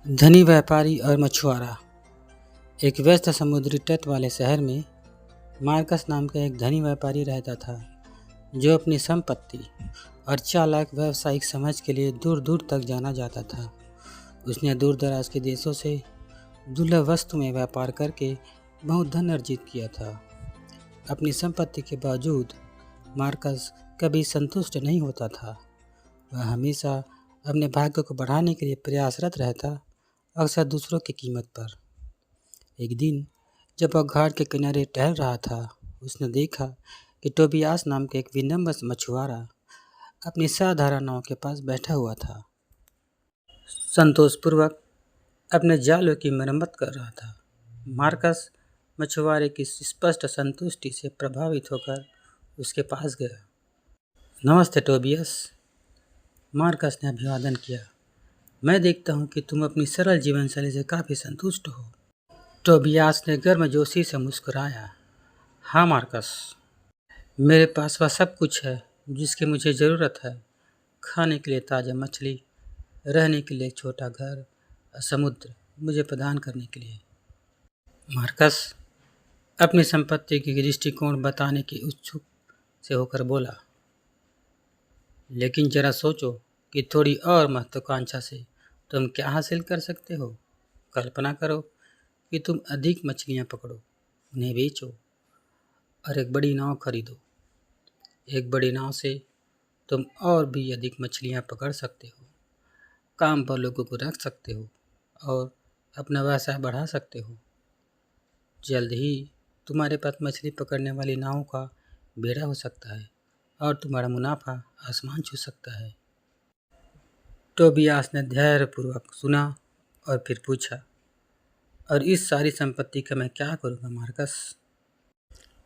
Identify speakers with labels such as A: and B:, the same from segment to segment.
A: धनी व्यापारी और मछुआरा। एक व्यस्त समुद्री तट वाले शहर में मार्कस नाम का एक धनी व्यापारी रहता था, जो अपनी संपत्ति और चालाक व्यावसायिक समझ के लिए दूर दूर तक जाना जाता था। उसने दूर दराज के देशों से दुर्लभ वस्तु में व्यापार करके बहुत धन अर्जित किया था। अपनी संपत्ति के बावजूद मार्कस कभी संतुष्ट नहीं होता था। वह हमेशा अपने भाग्य को बढ़ाने के लिए प्रयासरत रहता, अक्सर दूसरों की कीमत पर। एक दिन जब वह घाट के किनारे टहल रहा था, उसने देखा कि टोबियास नाम के एक विनम्र मछुआरा अपनी साधारण नाव के पास बैठा हुआ था, संतोषपूर्वक अपने जालों की मरम्मत कर रहा था। मार्कस मछुआरे की स्पष्ट संतुष्टि से प्रभावित होकर उसके पास गया। नमस्ते टोबियास, मार्कस ने अभिवादन किया। मैं देखता हूँ कि तुम अपनी सरल जीवन शैली से काफ़ी संतुष्ट हो। टोबियास ने गर्मजोशी से मुस्कुराया। हाँ मार्कस, मेरे पास वह सब कुछ है जिसकी मुझे ज़रूरत है। खाने के लिए ताज़ा मछली, रहने के लिए एक छोटा घर और समुद्र मुझे प्रदान करने के लिए। मार्कस अपनी संपत्ति की दृष्टिकोण बताने की उत्सुक से होकर बोला, लेकिन जरा सोचो कि थोड़ी और महत्वाकांक्षा से तुम क्या हासिल कर सकते हो। कल्पना करो कि तुम अधिक मछलियाँ पकड़ो, उन्हें बेचो और एक बड़ी नाव खरीदो। एक बड़ी नाव से तुम और भी अधिक मछलियाँ पकड़ सकते हो, काम पर लोगों को रख सकते हो और अपना व्यवसाय बढ़ा सकते हो। जल्द ही तुम्हारे पास मछली पकड़ने वाली नावों का बेड़ा हो सकता है और तुम्हारा मुनाफा आसमान छू सकता है। टोबियास ने धैर्यपूर्वक सुना और फिर पूछा, और इस सारी संपत्ति का मैं क्या करूँगा मार्कस?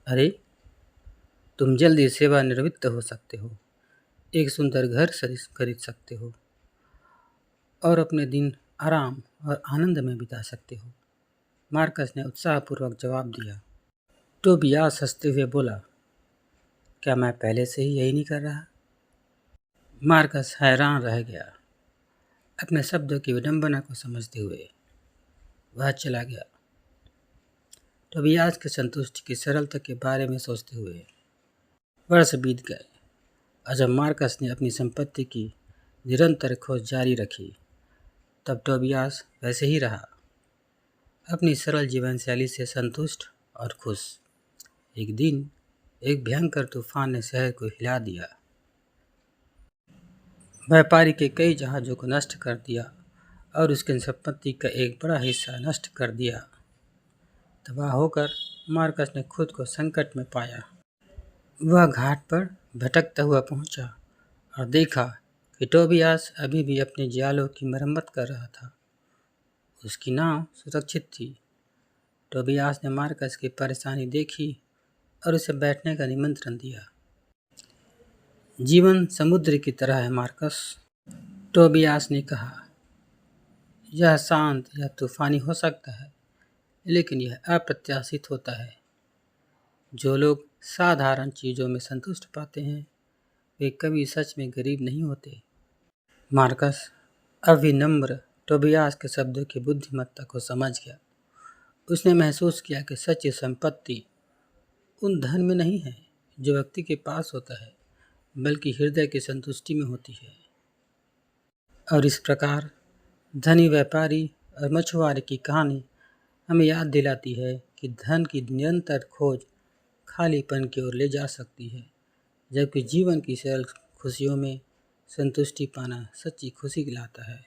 A: अरे, तुम जल्दी सेवानिवृत्त हो सकते हो, एक सुंदर घर खरीद सकते हो और अपने दिन आराम और आनंद में बिता सकते हो। मार्कस ने उत्साहपूर्वक जवाब दिया। टोबियास हंसते हुए बोला, क्या मैं पहले से ही यही नहीं कर रहा? मार्कस हैरान रह गया। अपने शब्दों की विडंबना को समझते हुए वह चला गया। टोबियास की संतुष्टि की सरलता के बारे में सोचते हुए वर्ष बीत गए और जब मार्कस ने अपनी संपत्ति की निरंतर खोज जारी रखी, तब टोबियास वैसे ही रहा, अपनी सरल जीवन शैली से संतुष्ट और खुश। एक दिन एक भयंकर तूफान ने शहर को हिला दिया, व्यापारी के कई जहाज़ों को नष्ट कर दिया और उसकी संपत्ति का एक बड़ा हिस्सा नष्ट कर दिया। तबाह होकर मार्कस ने खुद को संकट में पाया। वह घाट पर भटकता हुआ पहुंचा और देखा कि टोबियास अभी भी अपने जालों की मरम्मत कर रहा था। उसकी नाव सुरक्षित थी। टोबियास ने मार्कस की परेशानी देखी और उसे बैठने का निमंत्रण दिया। जीवन समुद्र की तरह है मार्कस, टोबियास ने कहा। यह शांत या तूफानी हो सकता है, लेकिन यह अप्रत्याशित होता है। जो लोग साधारण चीज़ों में संतुष्ट पाते हैं, वे कभी सच में गरीब नहीं होते। मार्कस अविनम्र टोबियास के शब्दों की बुद्धिमत्ता को समझ गया। उसने महसूस किया कि सच्ची संपत्ति उन धन में नहीं है जो व्यक्ति के पास होता है, बल्कि हृदय की संतुष्टि में होती है। और इस प्रकार धनी व्यापारी और मछुआरे की कहानी हमें याद दिलाती है कि धन की निरंतर खोज खालीपन की ओर ले जा सकती है, जबकि जीवन की सरल खुशियों में संतुष्टि पाना सच्ची खुशी लाता है।